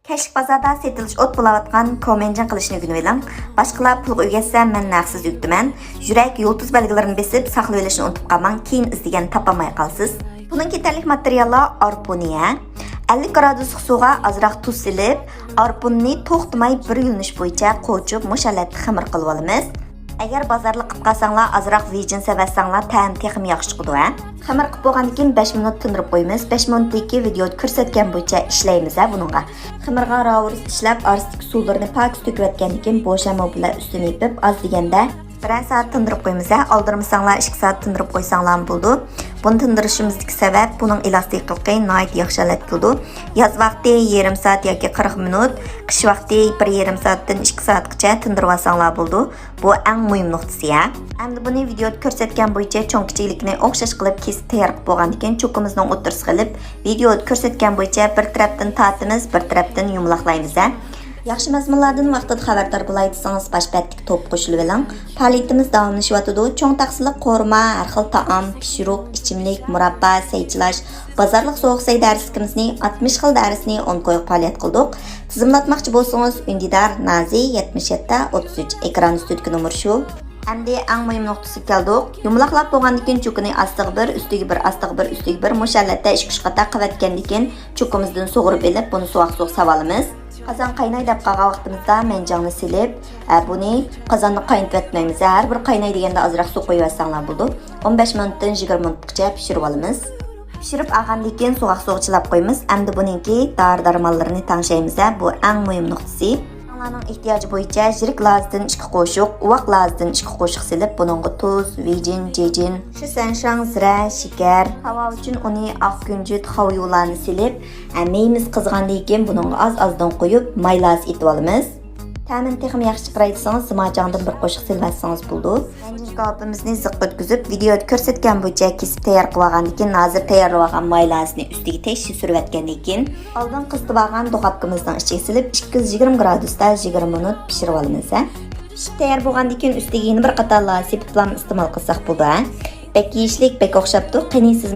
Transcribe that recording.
Keşik bazarda setilish o't bo'layotgan komenjan qilishni o'rganib oling. Boshqalar pulga o'g'atsa, men naqsiz yukdiman. Yurak yulduz belgilarini besib, saqlab olishni unutib qolmang, keyin izlagan topolmay qolsiz. Buning yetarli materiallar arpuniya. 50 graduslik suvga ozroq tuz silib, arpunni to'xtamay bir yulinish bo'yicha qo'chib, mushallatli xamir qilib olamiz. Agar bozorlik qilib qolsanglar, ozroq vijin sevatsanglar, ta'm texim yaxshi chiqadi. Xamir qilib bo'lgandan keyin 5 minut tindirib qo'yamiz. 5 minutdagi videoda ko'rsatgan bo'yicha ishlaymiz buningga. Xamirga ravurs ishlab, arsitik suvlarini pak to'kayotgandan keyin bo'shama bilan ustini yopib, oz deganda 1 soat tindirib qo'yamiz. Oldirmasanglar 2 soat tindirib qo'ysanglar bo'ldi. Buni tindirishimizdagi sabab buning elastikligi nihoyat yaxshi holat qildi. Yoz vaqti yarim soat yoki 40 minut, qish vaqti 1,5 soatdan 2 soatgacha tindirib olsanglar bo'ldi. Bu eng muhim nuqtasi. Endi buni videoda ko'rsatgan bo'yicha cho'nkichilikni o'xshash qilib kesib tayyor qilib bo'lgandan keyin cho'qimizning o'tirsiga qilib, videoda ko'rsatgan bo'yicha bir tarafdan tatimiz, bir tarafdan yumaloqlaymiz. Yaxshi mazmunlardan vaqtida xabardor bo'lay desangiz, boshpatlik to'p qo'shilib oling. Faoliyatimiz davomlashyotidi. Cho'ng taqsiliq qo'rma, har xil taom, pishiruq, ichimlik, murabba, saychilash, bozorlik sovuq say darskimizning 60 xil darsini on qo'yib faoliyat qildik. Tizimlatmoqchi bo'lsangiz, Undidar Nazi 77 33 ekran ustidagi nomer shu. Endi eng muhim nuqtasiga keldik. Yumaloqlab bo'lgandan keyin cho'kini astiga bir, ustiga bir, astiga bir, ustiga bir mushallatda 2-3 qata qavatgandan keyin cho'qimizdan sug'urib olib, buni suvoq savolamiz. Qozon qaynay deb qolgan vaqtimizda menjangni silib, buni qozonni qaynatib etmaymiz. Har bir qaynay deganda ozroq suv qo'yib olsanglar bo'ldi. 15 minutdan 20 minutgacha pishirib olamiz. Pishirib olgandan keyin suvoq chilab qo'yamiz. Endi buningki darmonlarini tanishaymiz. Bu eng muhim nuqtasi. Onlarning ehtiyoji bo'yicha jirik lazdan 2 qo'shiq, uvoq lazdan 2 qo'shiq silib, buningga tuz, vijin, jejin, shisanshang, zira, shakar, havo uchun uni oq kunjut, xavyularni silib, meyimiz qizg'andan keyin buningga oz-ozdan qo'yib, maylaz etib olamiz. Ta'min texim yaxshi chiqaraydisangiz, zimajangdan bir qo'shiq silvatsangiz bo'ldi. Panjir kabimizni ziq o'tkazib, videoda ko'rsatgan bo'yicha kesib tayyor qilib olgandan keyin, hozir tayyorlab olgan maylazni ustiga tekshir surib o'tgandan keyin, oldin qizitib olgan duxovkamizdan ichiga silib, 220 gradusda 20 minut pishirib olamiz. Pishib tayyor bo'lgandan keyin ustiga yana bir qator sepib iste'mol qilsak bo'ldi. Bek yeyishlik, bek o'xshabdi. Qaniysiz